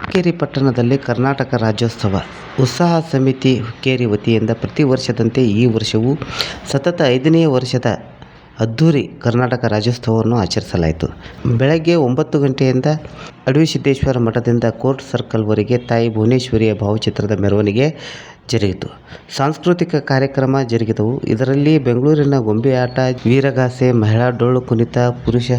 ಹುಕ್ಕೇರಿ ಪಟ್ಟಣದಲ್ಲಿ ಕರ್ನಾಟಕ ರಾಜ್ಯೋತ್ಸವ ಉತ್ಸಾಹ ಸಮಿತಿ ಹುಕ್ಕೇರಿ ವತಿಯಿಂದ ಪ್ರತಿ ವರ್ಷದಂತೆ ಈ ವರ್ಷವೂ ಸತತ 5ನೇ ವರ್ಷದ ಅದ್ಧೂರಿ ಕರ್ನಾಟಕ ರಾಜ್ಯೋತ್ಸವವನ್ನು ಆಚರಿಸಲಾಯಿತು. ಬೆಳಗ್ಗೆ 9 ಗಂಟೆಯಿಂದ ಅಡವಿಸಿದ್ದೇಶ್ವರ ಮಠದಿಂದ ಕೋರ್ಟ್ ಸರ್ಕಲ್ವರೆಗೆ ತಾಯಿ ಭುವನೇಶ್ವರಿಯ ಭಾವಚಿತ್ರದ ಮೆರವಣಿಗೆ ಜರುಗಿತು. ಸಾಂಸ್ಕೃತಿಕ ಕಾರ್ಯಕ್ರಮ ಜರುಗಿದವು. ಇದರಲ್ಲಿ ಬೆಂಗಳೂರಿನ ಗೊಂಬೆ ಆಟ, ವೀರಗಾಸೆ, ಮಹಿಳಾ ಡೊಳ್ಳು ಕುಣಿತ, ಪುರುಷ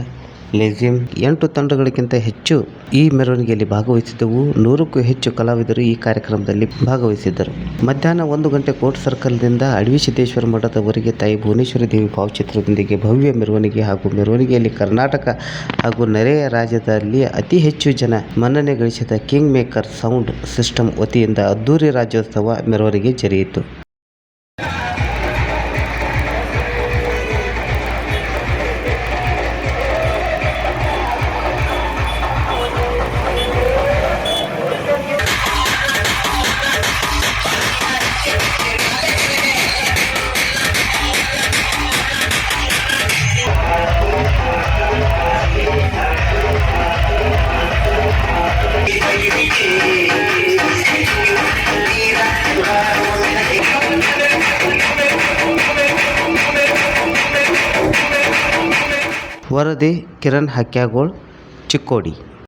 ಲೆಜಿಮ್ 8 ತಂಡಗಳಿಗಿಂತ ಹೆಚ್ಚು ಈ ಮೆರವಣಿಗೆಯಲ್ಲಿ ಭಾಗವಹಿಸಿದ್ದವು. 100ಕ್ಕೂ ಹೆಚ್ಚು ಕಲಾವಿದರು ಈ ಕಾರ್ಯಕ್ರಮದಲ್ಲಿ ಭಾಗವಹಿಸಿದ್ದರು. ಮಧ್ಯಾಹ್ನ 1 ಗಂಟೆ ಕೋರ್ಟ್ ಸರ್ಕಲ್ನಿಂದ ಅಡವಿಸಿದ್ದೇಶ್ವರ ಮಠದವರೆಗೆ ತಾಯಿ ಭುವನೇಶ್ವರಿ ದೇವಿ ಭಾವಚಿತ್ರದೊಂದಿಗೆ ಭವ್ಯ ಮೆರವಣಿಗೆ ಹಾಗೂ ಮೆರವಣಿಗೆಯಲ್ಲಿ ಕರ್ನಾಟಕ ಹಾಗೂ ನೆರೆಯ ರಾಜ್ಯದಲ್ಲಿ ಅತಿ ಹೆಚ್ಚು ಜನ ಮನ್ನಣೆ ಗಳಿಸಿದ ಕಿಂಗ್ ಮೇಕರ್ ಸೌಂಡ್ ಸಿಸ್ಟಮ್ ವತಿಯಿಂದ ಅದ್ಧೂರಿ ರಾಜ್ಯೋತ್ಸವ ಮೆರವಣಿಗೆ ಜರುಗಿತು. ವರದಿ ಕಿರಣ್ ಹಕ್ಯಾಗೋಳ್, ಚಿಕ್ಕೋಡಿ.